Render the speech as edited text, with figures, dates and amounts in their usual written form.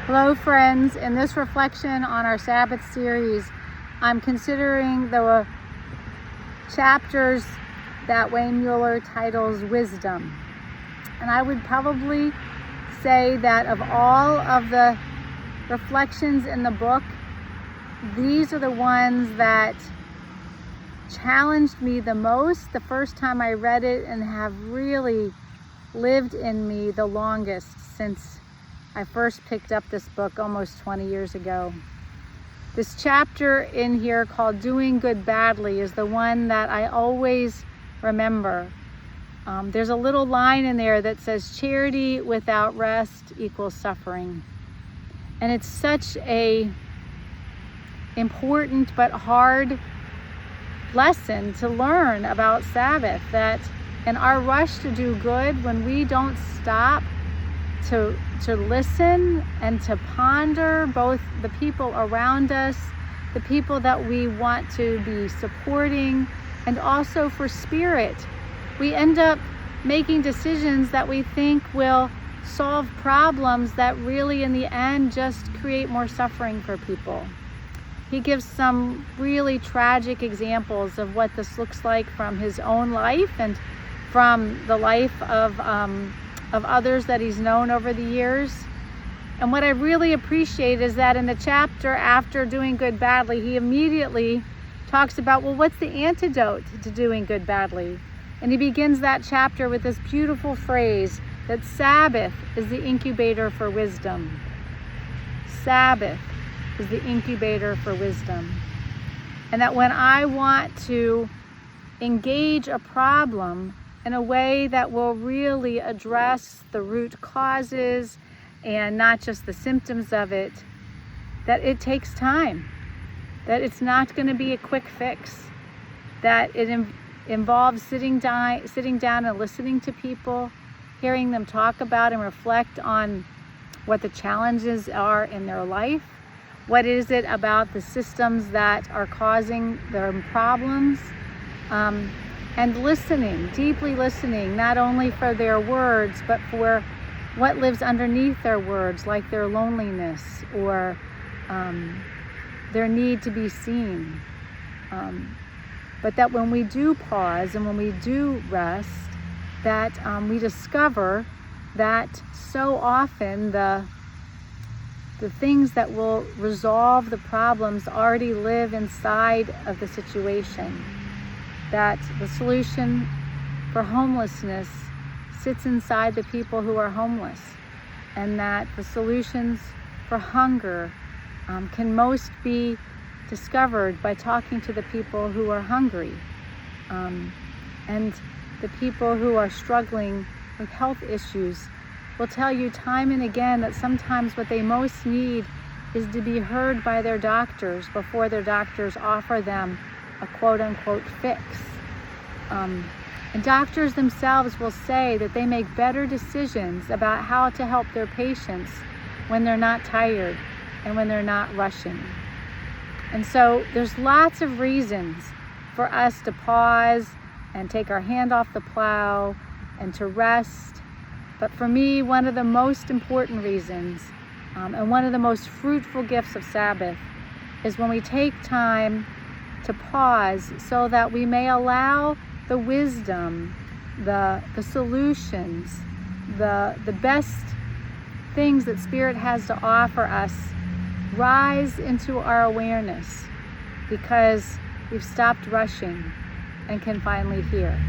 Hello friends, in this reflection on our Sabbath series, I'm considering the chapters that Wayne Mueller titles Wisdom. And I would probably say that of all of the reflections in the book, these are the ones that challenged me the most the first time I read it and have really lived in me the longest since I first picked up this book almost 20 years ago. This chapter in here called Doing Good Badly is the one that I always remember. There's a little line in there that says, charity without rest equals suffering. And it's such a important but hard lesson to learn about Sabbath, that in our rush to do good, when we don't stop to listen and to ponder both the people around us, the people that we want to be supporting, and also for spirit, we end up making decisions that we think will solve problems that really in the end just create more suffering for people. He gives some really tragic examples of what this looks like from his own life and from the life of others that he's known over the years. And what I really appreciate is that in the chapter after Doing Good Badly, he immediately talks about, well, what's the antidote to doing good badly? And he begins that chapter with this beautiful phrase that Sabbath is the incubator for wisdom. Sabbath is the incubator for wisdom. And that when I want to engage a problem in a way that will really address the root causes and not just the symptoms of it, that it takes time, that it's not going to be a quick fix, that it involves sitting down and listening to people, hearing them talk about and reflect on what the challenges are in their life, what is it about the systems that are causing their problems, and listening, deeply listening, not only for their words, but for what lives underneath their words, like their loneliness or their need to be seen. But that when we do pause and when we do rest, that we discover that so often the things that will resolve the problems already live inside of the situation. That the solution for homelessness sits inside the people who are homeless, and that the solutions for hunger can most be discovered by talking to the people who are hungry, and the people who are struggling with health issues will tell you time and again that sometimes what they most need is to be heard by their doctors before their doctors offer them a quote-unquote fix. And doctors themselves will say that they make better decisions about how to help their patients when they're not tired and when they're not rushing. And so there's lots of reasons for us to pause and take our hand off the plow and to rest. But for me, one of the most important reasons and one of the most fruitful gifts of Sabbath is when we take time to pause so that we may allow the wisdom, the solutions, the best things that Spirit has to offer us rise into our awareness, because we've stopped rushing and can finally hear.